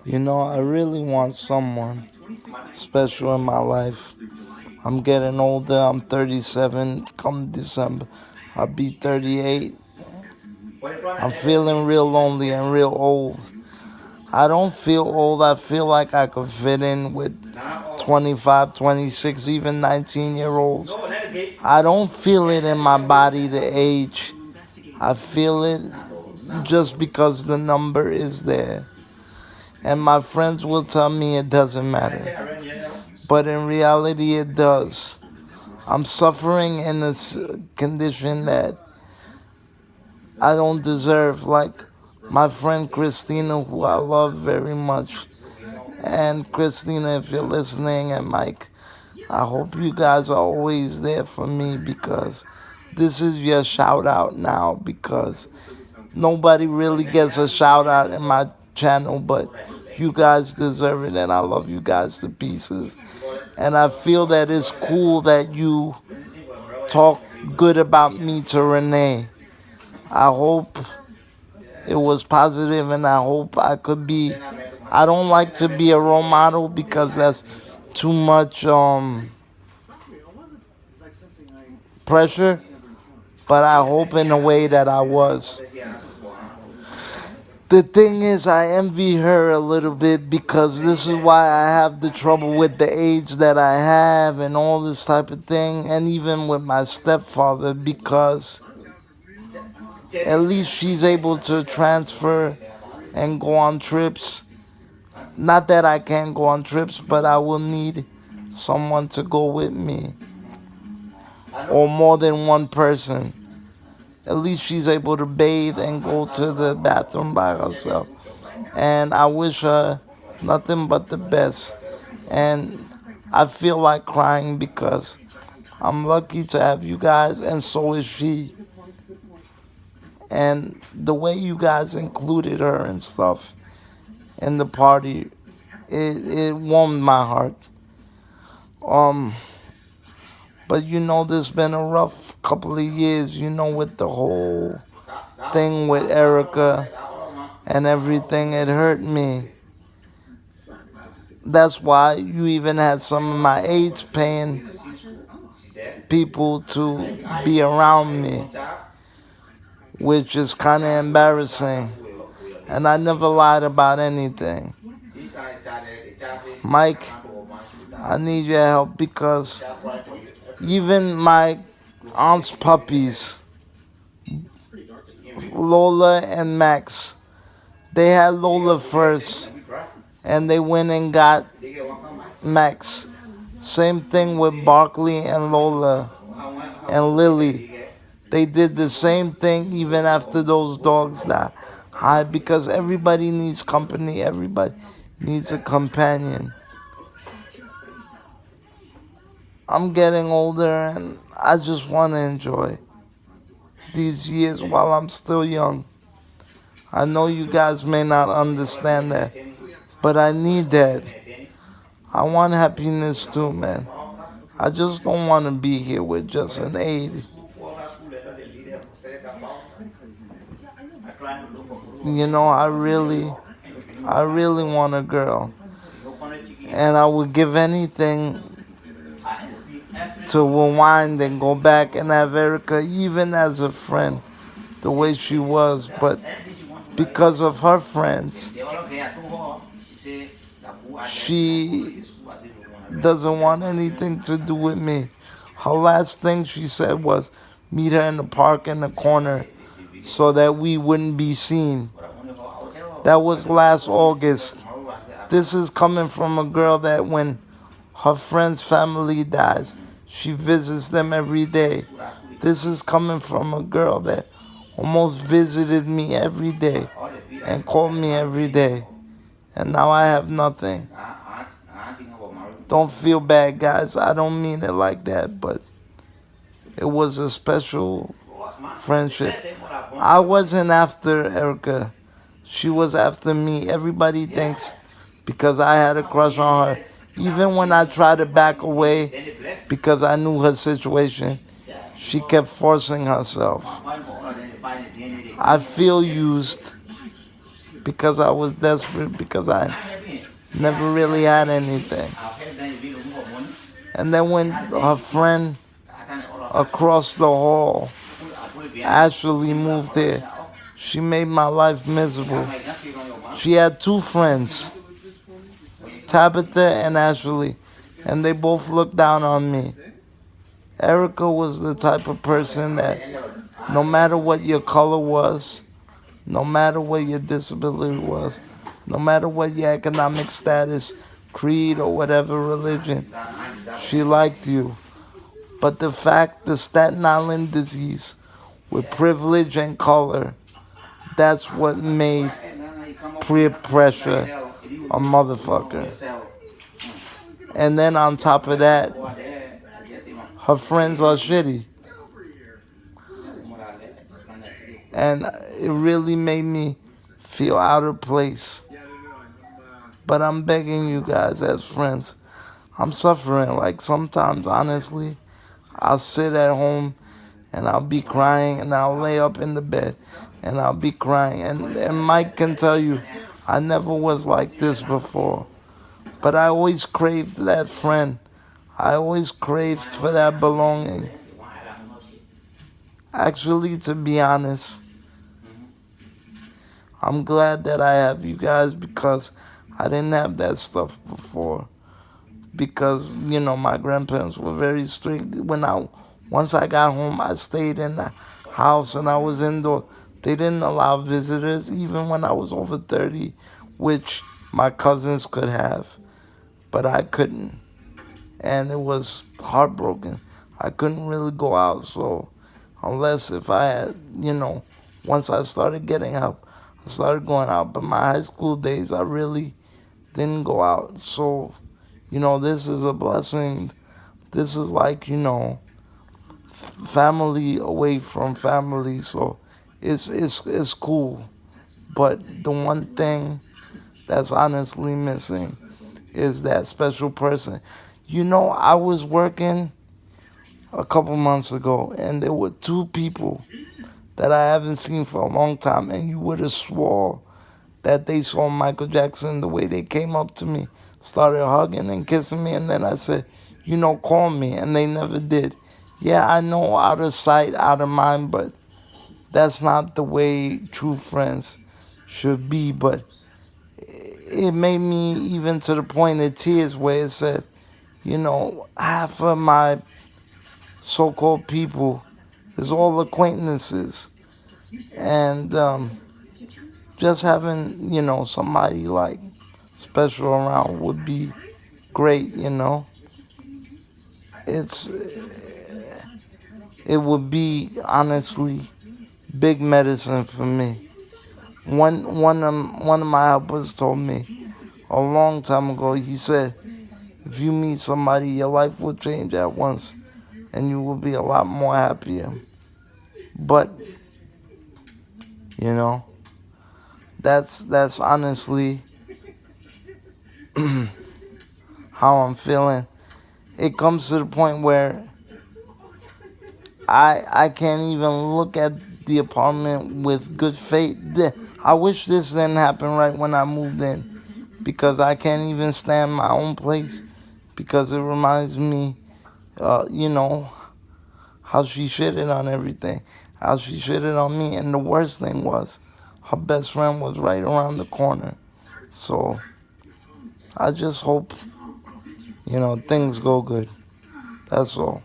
I really want someone special in my life. I'm getting older. I'm 37. Come December, I'll be 38. I'm feeling real lonely and real old. I don't feel old. I feel like I could fit in with 25, 26, even 19-year-olds. I don't feel it in my body, the age. I feel it just because the number is there. And my friends will tell me it doesn't matter. But in reality, it does. I'm suffering in this condition that I don't deserve. Like my friend Christina, who I love very much. And Christina, if you're listening, and Mike, I hope you guys are always there for me because this is your shout out now because nobody really gets a shout out in my channel, but you guys deserve it and I love you guys to pieces. And I feel that it's cool that you talk good about me to Renee. I hope it was positive and I hope I could be. I don't like to be a role model because that's too much pressure, but I hope in a way that I was. The thing is, I envy her a little bit because this is why I have the trouble with the age that I have and all this type of thing, and even with my stepfather because at least she's able to transfer and go on trips. Not that I can't go on trips, but I will need someone to go with me or more than one person. At least she's able to bathe and go to the bathroom by herself. And I wish her nothing but the best. And I feel like crying because I'm lucky to have you guys, and so is she. And the way you guys included her and stuff in the party, it warmed my heart. Um, but there's been a rough couple of years, with the whole thing with Erica and everything. It hurt me. That's why you even had some of my aides paying people to be around me, which is kind of embarrassing. And I never lied about anything. Mike, I need your help because even my aunt's puppies, Lola and Max, they had Lola first and they went and got Max. Same thing with Barkley and Lola and Lily. They did the same thing even after those dogs died. Because everybody needs company, everybody needs a companion. I'm getting older and I just want to enjoy these years while I'm still young. I know you guys may not understand that, but I need that. I want happiness too, man. I just don't want to be here with just an aide. I really want a girl. And I would give anything to rewind and go back and have Erica even as a friend, the way she was. But because of her friends, she doesn't want anything to do with me. Her last thing she said was meet her in the park in the corner so that we wouldn't be seen. That was last August. This is coming from a girl that when her friend's family dies, she visits them every day. This is coming from a girl that almost visited me every day and called me every day. And now I have nothing. Don't feel bad, guys. I don't mean it like that, but it was a special friendship. I wasn't after Erica. She was after me. Everybody thinks because I had a crush on her. Even when I tried to back away because I knew her situation, she kept forcing herself. I feel used because I was desperate, because I Never really had anything. And then when her friend across the hall actually moved here, she made my life miserable. She had two friends, Tabitha and Ashley, and they both looked down on me. Erica was the type of person that no matter what your color was, no matter what your disability was, no matter what your economic status, creed, or whatever religion, she liked you. But the Staten Island disease with privilege and color, that's what made peer pressure a motherfucker. And then on top of that, her friends are shitty. And it really made me feel out of place. But I'm begging you guys as friends. I'm suffering. Like sometimes, honestly, I'll sit at home and I'll be crying and I'll lay up in the bed and I'll be crying. And Mike can tell you, I never was like this before. But I always craved that friend. I always craved for that belonging. Actually, to be honest, I'm glad that I have you guys because I didn't have that stuff before. Because, my grandparents were very strict. Once I got home, I stayed in the house and I was indoor. They didn't allow visitors even when I was over 30, which my cousins could have, but I couldn't. And it was heartbroken. I couldn't really go out, so unless if I had, once I started getting help, I started going out. But my high school days, I really didn't go out. So, this is a blessing. This is like, family away from family. So it's cool. But the one thing that's honestly missing is that special person. I was working a couple months ago, and there were two people that I haven't seen for a long time, and you would have swore that they saw Michael Jackson the way they came up to me, started hugging and kissing me, and then I said, call me, and they never did. Yeah, I know, out of sight, out of mind, but that's not the way true friends should be. But it made me even to the point of tears where it said, half of my so-called people is all acquaintances. And just having, somebody like special around would be great. It's it would be honestly big medicine for me. One of my helpers told me a long time ago. He said, if you meet somebody, your life will change at once, and you will be a lot more happier. But that's honestly how I'm feeling. It comes to the point where I can't even look at the apartment with good faith. I wish this didn't happen right when I moved in, because I can't even stand my own place, because it reminds me, how she shitted on everything, how she shitted on me, and the worst thing was, her best friend was right around the corner. So I just hope, things go good. That's all.